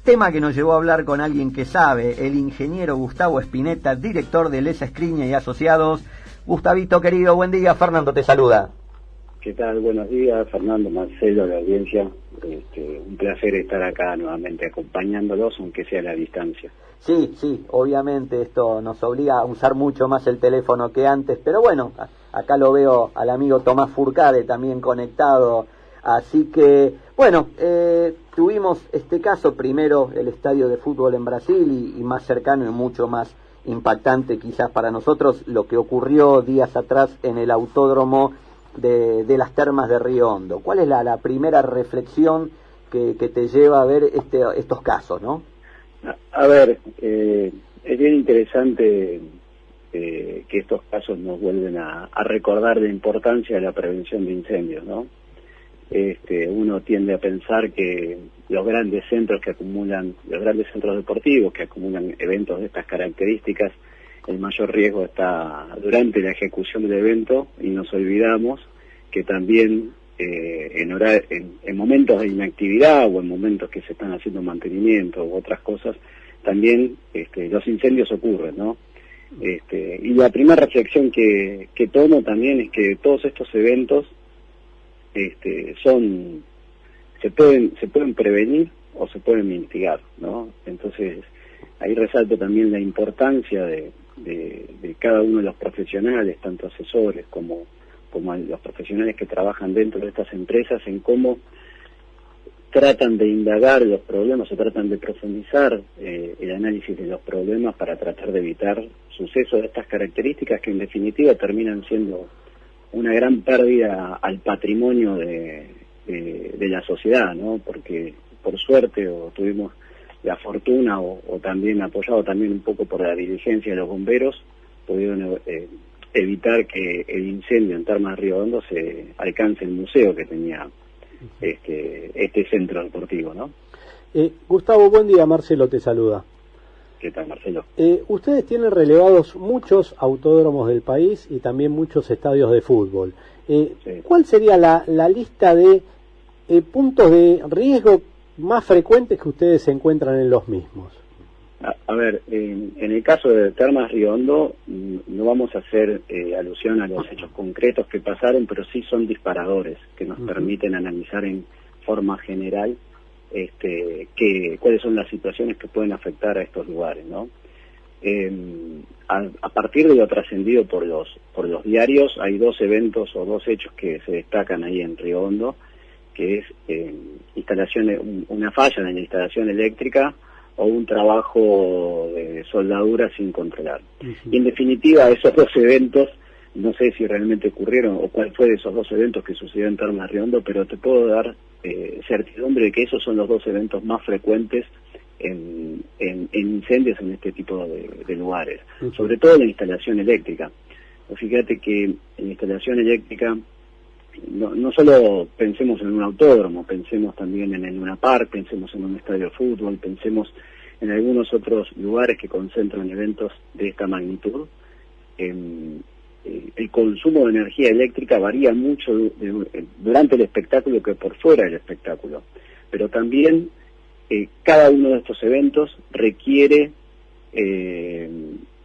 Tema que nos llevó a hablar con alguien que sabe, el ingeniero Gustavo Spinetta, director de Lesa Escriña y Asociados. Gustavito, querido, buen día. Fernando te saluda. ¿Qué tal? Buenos días, Fernando, Marcelo, la audiencia. Un placer estar acá nuevamente acompañándolos, aunque sea a la distancia. Sí, obviamente esto nos obliga a usar mucho más el teléfono que antes, pero bueno, acá lo veo al amigo Tomás Furcade también conectado. Así que, bueno, tuvimos este caso, primero el estadio de fútbol en Brasil y más cercano y mucho más impactante quizás para nosotros lo que ocurrió días atrás en el autódromo de las Termas de Río Hondo. ¿Cuál es la primera reflexión que te lleva a ver estos casos, no? A ver, es bien interesante que estos casos nos vuelven a recordar la importancia de la prevención de incendios, ¿no? Uno tiende a pensar que los grandes centros deportivos que acumulan eventos de estas características, el mayor riesgo está durante la ejecución del evento, y nos olvidamos que también en momentos de inactividad o en momentos que se están haciendo mantenimiento u otras cosas, también los incendios ocurren, ¿no? Y la primera reflexión que tomo también es que todos estos eventos se pueden prevenir o se pueden mitigar, ¿no? Entonces ahí resalto también la importancia de cada uno de los profesionales, tanto asesores como los profesionales que trabajan dentro de estas empresas, en cómo tratan de indagar los problemas o tratan de profundizar el análisis de los problemas para tratar de evitar sucesos de estas características que en definitiva terminan siendo una gran pérdida al patrimonio de la sociedad, ¿no? Porque por suerte tuvimos la fortuna o también apoyado también un poco por la diligencia de los bomberos, pudieron evitar que el incendio en Termas de Río Hondo se alcance el museo que tenía este centro deportivo, ¿no? Gustavo, buen día. Marcelo te saluda. ¿Qué tal, Marcelo? Ustedes tienen relevados muchos autódromos del país y también muchos estadios de fútbol. Sí. ¿Cuál sería la lista de puntos de riesgo más frecuentes que ustedes se encuentran en los mismos? A ver, en el caso de Termas Río Hondo, no vamos a hacer alusión a los hechos concretos que pasaron, pero sí son disparadores que nos permiten analizar en forma general cuáles son las situaciones que pueden afectar a estos lugares, ¿no? A partir de lo trascendido por los diarios, hay dos eventos o dos hechos que se destacan ahí en Río Hondo, que es una falla en la instalación eléctrica o un trabajo de soldadura sin controlar. Y en definitiva, esos dos eventos, no sé si realmente ocurrieron o cuál fue de esos dos eventos que sucedió en Termas de Río Hondo, pero te puedo dar certidumbre de que esos son los dos eventos más frecuentes en incendios en este tipo de lugares, sobre todo en la instalación eléctrica. Fíjate que en la instalación eléctrica no solo pensemos en un autódromo, pensemos también en el Luna Park, pensemos en un estadio de fútbol, pensemos en algunos otros lugares que concentran eventos de esta magnitud. El consumo de energía eléctrica varía mucho durante el espectáculo que por fuera del espectáculo, pero también cada uno de estos eventos requiere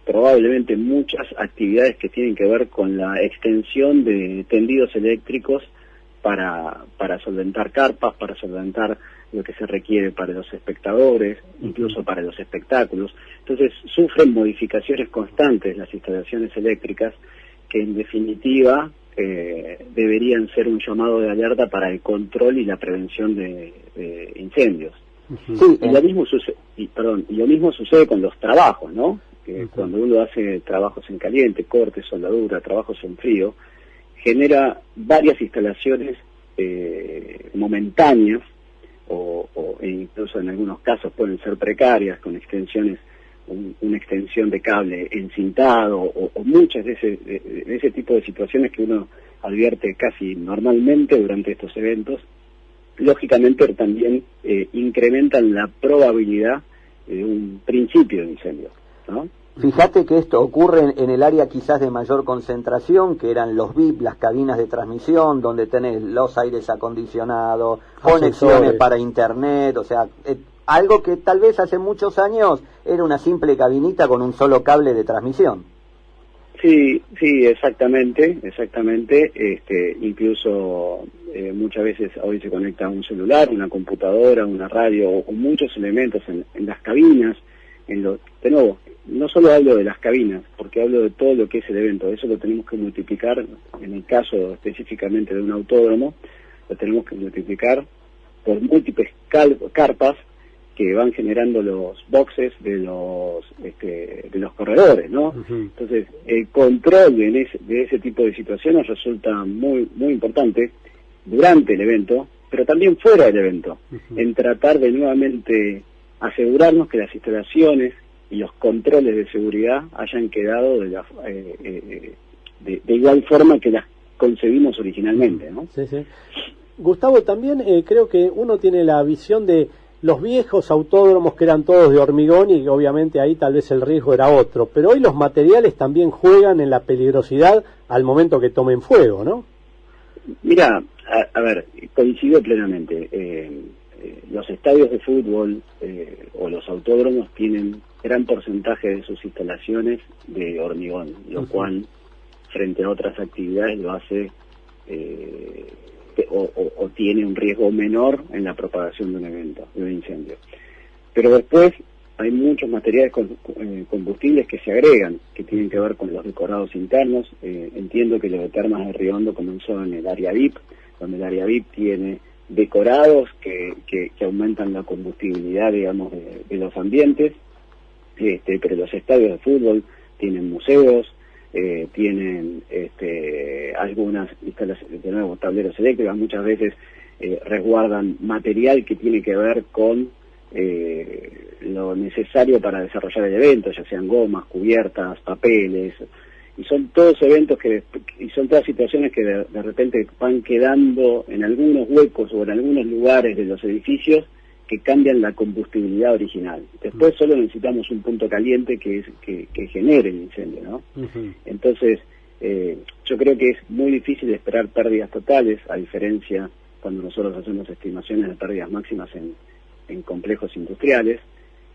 probablemente muchas actividades que tienen que ver con la extensión de tendidos eléctricos para solventar carpas, para solventar lo que se requiere para los espectadores, incluso para los espectáculos. Entonces sufren modificaciones constantes las instalaciones eléctricas que en definitiva deberían ser un llamado de alerta para el control y la prevención de incendios. Sí, y lo mismo sucede con los trabajos, ¿no? Que cuando uno hace trabajos en caliente, corte, soldadura, trabajos en frío, genera varias instalaciones momentáneas e incluso en algunos casos pueden ser precarias, con extensiones, una extensión de cable encintado o muchas de ese tipo de situaciones que uno advierte casi normalmente durante estos eventos. Lógicamente también incrementan la probabilidad de un principio de incendio, ¿no? Fíjate que esto ocurre en el área quizás de mayor concentración, que eran los VIP, las cabinas de transmisión, donde tenés los aires acondicionados, conexiones para internet, o sea, algo que tal vez hace muchos años era una simple cabinita con un solo cable de transmisión. Sí, exactamente. Incluso muchas veces hoy se conecta un celular, una computadora, una radio o muchos elementos en las cabinas. De nuevo, no solo hablo de las cabinas, porque hablo de todo lo que es el evento. Eso lo tenemos que multiplicar, en el caso específicamente de un autódromo, lo tenemos que multiplicar por múltiples carpas que van generando los boxes de los corredores, ¿no? Uh-huh. Entonces, el control de ese tipo de situaciones resulta muy muy importante durante el evento, pero también fuera del evento, uh-huh, en tratar de nuevamente asegurarnos que las instalaciones y los controles de seguridad hayan quedado de igual forma que las concebimos originalmente, ¿no? Sí, sí. Gustavo, también creo que uno tiene la visión de los viejos autódromos que eran todos de hormigón y obviamente ahí tal vez el riesgo era otro, pero hoy los materiales también juegan en la peligrosidad al momento que tomen fuego, ¿no? Mira, a ver, coincido plenamente. Los estadios de fútbol o los autódromos tienen gran porcentaje de sus instalaciones de hormigón, lo uh-huh, cual frente a otras actividades lo hace o tiene un riesgo menor en la propagación de un evento, de un incendio. Pero después hay muchos materiales combustibles que se agregan, que tienen que ver con los decorados internos. Entiendo que lo de Termas de Riondo comenzó en el área VIP, donde el área VIP tiene decorados que aumentan la combustibilidad, digamos, de los ambientes, pero los estadios de fútbol tienen museos, tienen algunas instalaciones, de nuevo, tableros eléctricos, muchas veces resguardan material que tiene que ver con lo necesario para desarrollar el evento, ya sean gomas, cubiertas, papeles, y son todos eventos y son todas situaciones que de repente van quedando en algunos huecos o en algunos lugares de los edificios que cambian la combustibilidad original. Después solo necesitamos un punto caliente que genere el incendio, ¿no? Uh-huh. Entonces, yo creo que es muy difícil esperar pérdidas totales, a diferencia cuando nosotros hacemos estimaciones de pérdidas máximas en complejos industriales,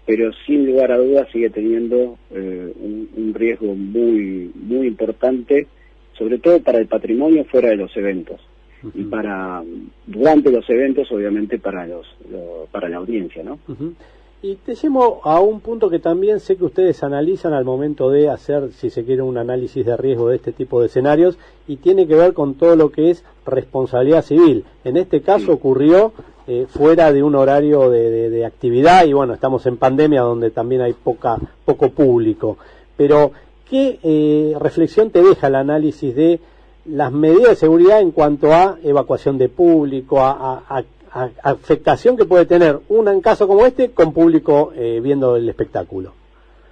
pero sin lugar a dudas sigue teniendo un riesgo muy muy importante, sobre todo para el patrimonio fuera de los eventos. Uh-huh. Y durante los eventos, obviamente, para la audiencia, ¿no? Uh-huh. Y te llevo a un punto que también sé que ustedes analizan al momento de hacer, si se quiere, un análisis de riesgo de este tipo de escenarios, y tiene que ver con todo lo que es responsabilidad civil. En este caso sí, ocurrió fuera de un horario de actividad, y bueno, estamos en pandemia donde también hay poco público. Pero, ¿qué reflexión te deja el análisis de las medidas de seguridad en cuanto a evacuación de público, a afectación que puede tener un caso como este con público viendo el espectáculo?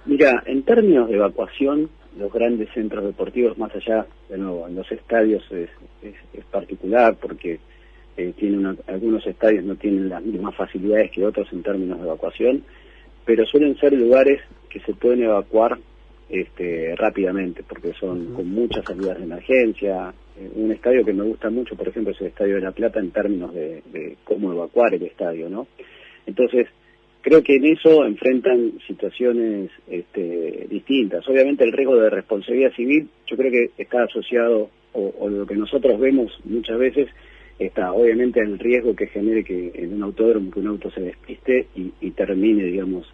Mira, en términos de evacuación, los grandes centros deportivos, más allá, de nuevo, en los estadios es particular porque algunos estadios no tienen las mismas facilidades que otros en términos de evacuación, pero suelen ser lugares que se pueden evacuar rápidamente, porque son uh-huh, con muchas salidas de emergencia. Un estadio que me gusta mucho, por ejemplo, es el Estadio de La Plata en términos de cómo evacuar el estadio, ¿no? Entonces, creo que en eso enfrentan situaciones distintas. Obviamente el riesgo de responsabilidad civil, yo creo que está asociado, o lo que nosotros vemos muchas veces, está obviamente el riesgo que genere que en un autódromo que un auto se despiste y termine, digamos,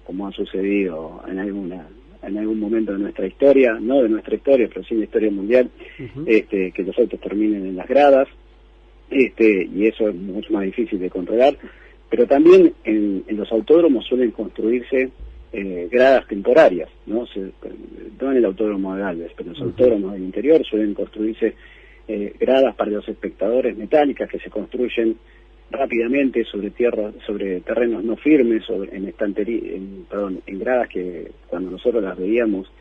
como ha sucedido en algún momento de nuestra historia, no de nuestra historia, pero sí de la historia mundial, uh-huh, que los autos terminen en las gradas, y eso es mucho más difícil de controlar, pero también en los autódromos suelen construirse gradas temporarias, no en el autódromo de Galvez, pero en los uh-huh, autódromos del interior suelen construirse gradas para los espectadores metálicas que se construyen rápidamente sobre terrenos no firmes, en gradas que cuando nosotros las veíamos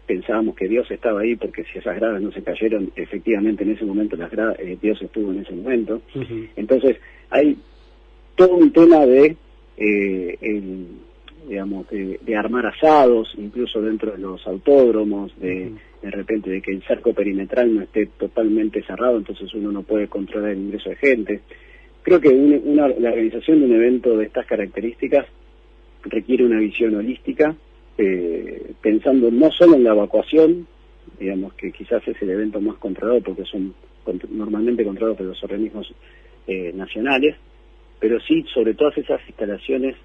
pensábamos que Dios estaba ahí, porque si esas gradas no se cayeron, efectivamente en ese momento Dios estuvo en ese momento. Uh-huh. Entonces hay todo un tema de armar asados, incluso dentro de los autódromos, de repente de que el cerco perimetral no esté totalmente cerrado, entonces uno no puede controlar el ingreso de gente. creo que la organización de un evento de estas características requiere una visión holística, pensando no solo en la evacuación, digamos que quizás es el evento más controlado porque son normalmente controlados por los organismos nacionales, pero sí sobre todas esas instalaciones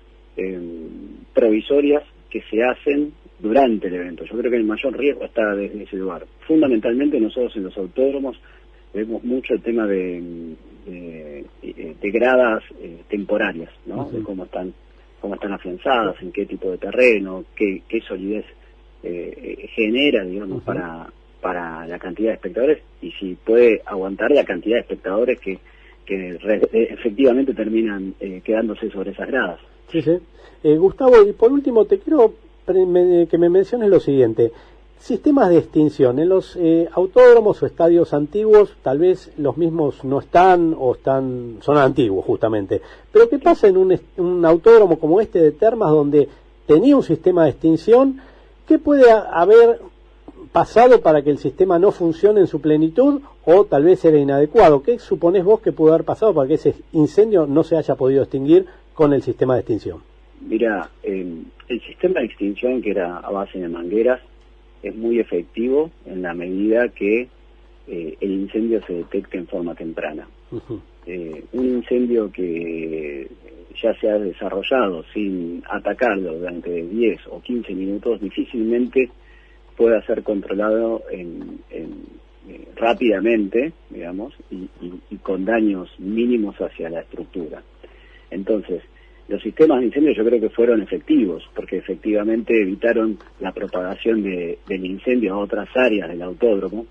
provisorias que se hacen durante el evento. Yo creo que el mayor riesgo está desde ese lugar. Fundamentalmente nosotros en los autódromos vemos mucho el tema de gradas temporarias, ¿no? De cómo están afianzadas, en qué tipo de terreno, qué solidez genera, digamos, para la cantidad de espectadores, y si puede aguantar la cantidad de espectadores que efectivamente terminan quedándose sobre esas gradas. Sí, sí. Gustavo, y por último te quiero que me menciones lo siguiente. Sistemas de extinción. En los autódromos o estadios antiguos, tal vez los mismos no están o son antiguos justamente. Pero ¿qué pasa en un autódromo como este de Termas, donde tenía un sistema de extinción? ¿Qué puede haber pasado para que el sistema no funcione en su plenitud, o tal vez era inadecuado? ¿Qué suponés vos que pudo haber pasado para que ese incendio no se haya podido extinguir con el sistema de extinción? Mira, el sistema de extinción, que era a base de mangueras, es muy efectivo en la medida que el incendio se detecte en forma temprana. Un incendio que ya se ha desarrollado sin atacarlo durante 10 o 15 minutos difícilmente pueda ser controlado rápidamente, digamos, y con daños mínimos hacia la estructura. Entonces, los sistemas de incendio yo creo que fueron efectivos, porque efectivamente evitaron la propagación del incendio a otras áreas del autódromo.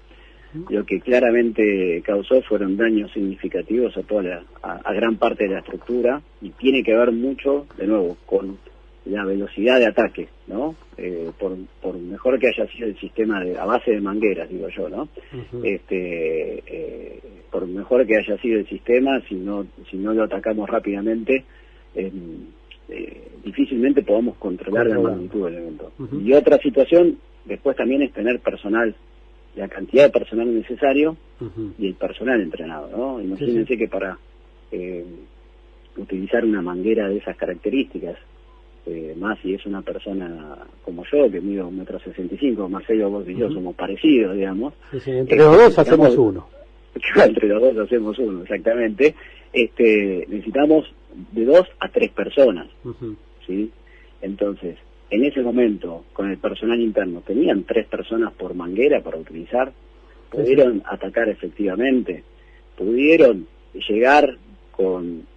Lo que claramente causó fueron daños significativos a gran parte de la estructura, y tiene que ver mucho, de nuevo, con la velocidad de ataque, ¿no? Por mejor que haya sido el sistema a base de mangueras, digo yo, ¿no? Por mejor que haya sido el sistema, si no lo atacamos rápidamente, difícilmente podamos controlar la magnitud del evento. Y otra situación después también es tener personal, la cantidad de personal necesario y el personal entrenado, ¿no? Imagínense que para utilizar una manguera de esas características, más si es una persona como yo, que mido 1,65 m, Marcelo, vos y yo somos parecidos, digamos. Entre los dos hacemos uno. Entre los dos hacemos uno, exactamente. Necesitamos de 2 a 3 personas, ¿sí? Entonces, en ese momento, con el personal interno, tenían 3 personas por manguera para utilizar, pudieron atacar efectivamente, pudieron llegar con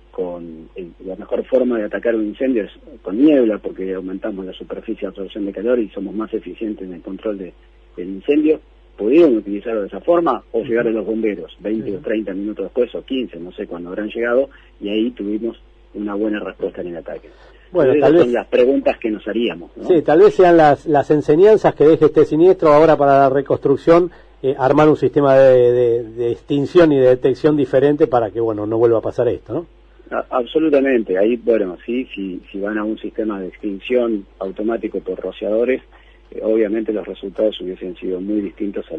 la mejor forma de atacar un incendio es con niebla, porque aumentamos la superficie de absorción de calor y somos más eficientes en el control del incendio. Pudieron utilizarlo de esa forma, o llegar a los bomberos 20 o 30 minutos después, o 15, no sé cuándo habrán llegado, y ahí tuvimos una buena respuesta en el ataque. Bueno, entonces, esas son las preguntas que nos haríamos, ¿no? Sí, tal vez sean las enseñanzas que deje este siniestro ahora para la reconstrucción, armar un sistema de extinción y de detección diferente para que, bueno, no vuelva a pasar esto, ¿no? Absolutamente. Ahí, bueno, sí, si van a un sistema de extinción automático por rociadores, obviamente los resultados hubiesen sido muy distintos a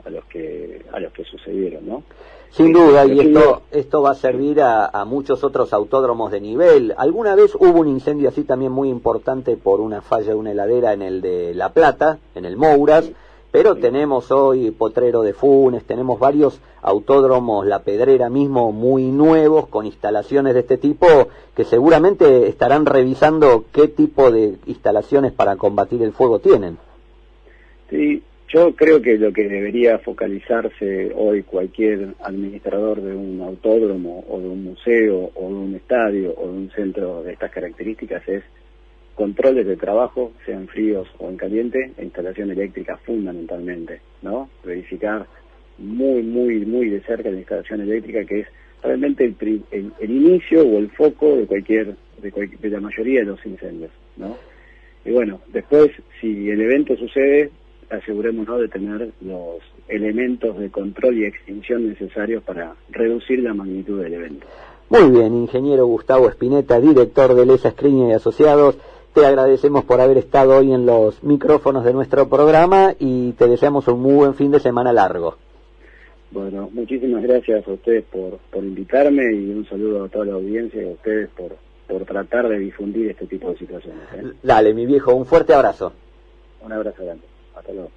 los que sucedieron, ¿no? Sin duda, y esto va a servir a muchos otros autódromos de nivel. Alguna vez hubo un incendio así también muy importante por una falla de una heladera en el de La Plata, en el Mouras, pero tenemos hoy Potrero de Funes, tenemos varios autódromos, La Pedrera mismo, muy nuevos, con instalaciones de este tipo, que seguramente estarán revisando qué tipo de instalaciones para combatir el fuego tienen. Sí, yo creo que lo que debería focalizarse hoy cualquier administrador de un autódromo o de un museo o de un estadio o de un centro de estas características es controles de trabajo, sean fríos o en caliente, e instalación eléctrica fundamentalmente, ¿no? Verificar muy de cerca la instalación eléctrica, que es realmente el inicio o el foco de la mayoría de los incendios, ¿no? Y bueno, después, si el evento sucede, asegurémonos de tener los elementos de control y extinción necesarios para reducir la magnitud del evento. Muy bien, ingeniero Gustavo Spinetta, director de Lesa Skriniar y Asociados, te agradecemos por haber estado hoy en los micrófonos de nuestro programa y te deseamos un muy buen fin de semana largo. Bueno, muchísimas gracias a ustedes por invitarme y un saludo a toda la audiencia y a ustedes por tratar de difundir este tipo de situaciones. Dale, mi viejo, un fuerte abrazo. Un abrazo grande. Hasta luego.